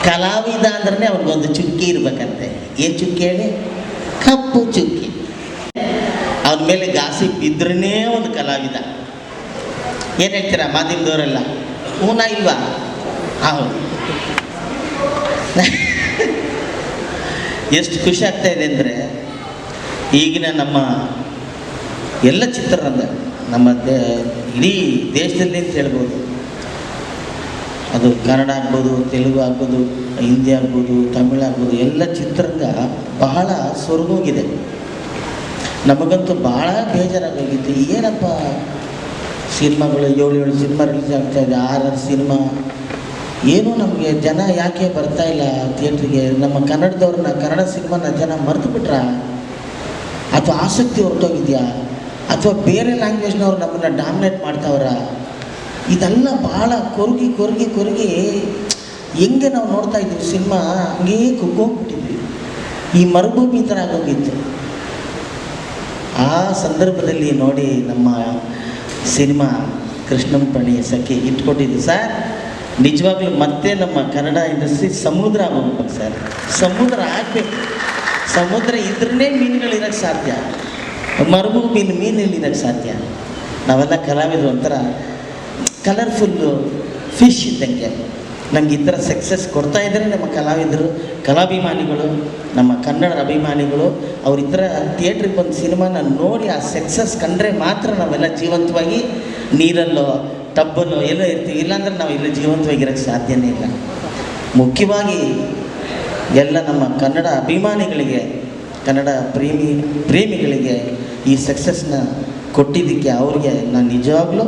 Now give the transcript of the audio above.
ಕಲಾವಿದ ಅಂದ್ರೆ ಅವ್ರಿಗೊಂದು ಚುಕ್ಕಿ ಇರ್ಬೇಕಂತೆ. ಏನು ಚುಕ್ಕಿ ಹೇಳಿ? ಕಪ್ಪು ಚುಕ್ಕಿ. ಅವನ ಮೇಲೆ ಗಾಸಿಪ್ ಇದ್ರೇ ಒಂದು ಕಲಾವಿದ. ಏನು ಹೇಳ್ತೀರಾ ಮಾಧ್ಯಮದವರೆಲ್ಲ? ಹೂನಾ ಇಲ್ವಾ? ಹೌದು. ಎಷ್ಟು ಖುಷಿ ಆಗ್ತಾ ಇದೆ ಅಂದರೆ, ಈಗಿನ ನಮ್ಮ ಎಲ್ಲ ಚಿತ್ರರಂಗ, ನಮ್ಮ ಇಡೀ ದೇಶದಲ್ಲಿ ಅಂತ ಹೇಳ್ಬೋದು, ಅದು ಕನ್ನಡ ಆಗ್ಬೋದು, ತೆಲುಗು ಆಗ್ಬೋದು, ಹಿಂದಿ ಆಗ್ಬೋದು, ತಮಿಳು ಆಗ್ಬೋದು, ಎಲ್ಲ ಚಿತ್ರರಂಗ ಬಹಳ ಸೊರಗೋಗಿದೆ. ನಮಗಂತೂ ಭಾಳ ಬೇಜಾರಾಗೋಗಿತ್ತು. ಏನಪ್ಪ ಸಿನಿಮಾಗಳು 7 ಸಿನಿಮಾ ರಿಲೀಸ್ ಆಗ್ತಾಯಿದೆ, 6 ಸಿನಿಮಾ, ಏನೂ ನಮಗೆ ಜನ ಯಾಕೆ ಬರ್ತಾ ಇಲ್ಲ ಥಿಯೇಟ್ರಿಗೆ? ನಮ್ಮ ಕನ್ನಡದವ್ರನ್ನ, ಕನ್ನಡ ಸಿನಿಮಾನ ಜನ ಮರೆತು ಬಿಟ್ರಾ? ಅಥವಾ ಆಸಕ್ತಿ ಹೊರಟೋಗಿದೆಯಾ? ಅಥವಾ ಬೇರೆ ಲ್ಯಾಂಗ್ವೇಜ್ನವ್ರು ನಮ್ಮನ್ನು ಡಾಮಿನೇಟ್ ಮಾಡ್ತಾವ್ರ? ಇದೆಲ್ಲ ಭಾಳ ಕೊರಗಿ ಹೆಂಗೆ ನಾವು ನೋಡ್ತಾ ಇದ್ವಿ ಸಿನಿಮಾ, ಹಂಗೇ ಕುಗ್ಗೋಗ್ಬಿಟ್ಟಿದ್ವಿ. ಈ ಮರುಭೂಮಿ ಥರ ಆಗೋಗಿತ್ತು. ಆ ಸಂದರ್ಭದಲ್ಲಿ ನೋಡಿ ನಮ್ಮ ಸಿನಿಮಾ ಕೃಷ್ಣಂ ಪಣಿ ಸಖಿ ಇಟ್ಕೊಟ್ಟಿದ್ದು ಸರ್. ನಿಜವಾಗ್ಲೂ ಮತ್ತೆ ನಮ್ಮ ಕನ್ನಡ ಇಂಡಸ್ಟ್ರಿ ಸಮುದ್ರ ಆಗೋಗ್ಬೇಕು ಸರ್. ಸಮುದ್ರ ಆಗಬೇಕು. ಸಮುದ್ರ ಇದ್ರೇ ಮೀನುಗಳಿರೋಕ್ಕೆ ಸಾಧ್ಯ. ಮರುಭೂಮಿಲಿ ಮೀನಲ್ಲಿ ಇರೋಕ್ಕೆ ಸಾಧ್ಯ. ನಾವೆಲ್ಲ ಕಲಾವಿದರು ಒಂಥರ ಕಲರ್ಫುಲ್ಲು ಫಿಶ್ ಇದ್ದಂಗೆ. ನಮ್ಗೆ ಈ ಥರ ಸಕ್ಸಸ್ ಕೊಡ್ತಾ ಇದ್ದಾರೆ ನಮ್ಮ ಕಲಾವಿದರು, ಕಲಾಭಿಮಾನಿಗಳು, ನಮ್ಮ ಕನ್ನಡದ ಅಭಿಮಾನಿಗಳು. ಅವ್ರ ಈ ಥರ ಥಿಯೇಟ್ರಿಗೆ ಬಂದು ಸಿನಿಮಾನ ನೋಡಿ ಆ ಸಕ್ಸಸ್ ಕಂಡ್ರೆ ಮಾತ್ರ ನಾವೆಲ್ಲ ಜೀವಂತವಾಗಿ ನೀರಲ್ಲೋ ಟಬ್ಬಲ್ಲೋ ಎಲ್ಲೋ ಇರ್ತೀವಿ. ಇಲ್ಲಾಂದ್ರೆ ನಾವು ಇಲ್ಲಿ ಜೀವಂತವಾಗಿರೋಕ್ಕೆ ಸಾಧ್ಯನೇ ಇಲ್ಲ. ಮುಖ್ಯವಾಗಿ ಎಲ್ಲ ನಮ್ಮ ಕನ್ನಡ ಅಭಿಮಾನಿಗಳಿಗೆ, ಕನ್ನಡ ಪ್ರೇಮಿಗಳಿಗೆ ಈ ಸಕ್ಸಸ್ನ ಕೊಟ್ಟಿದ್ದಕ್ಕೆ ಅವ್ರಿಗೆ ನಾನು ನಿಜವಾಗ್ಲೂ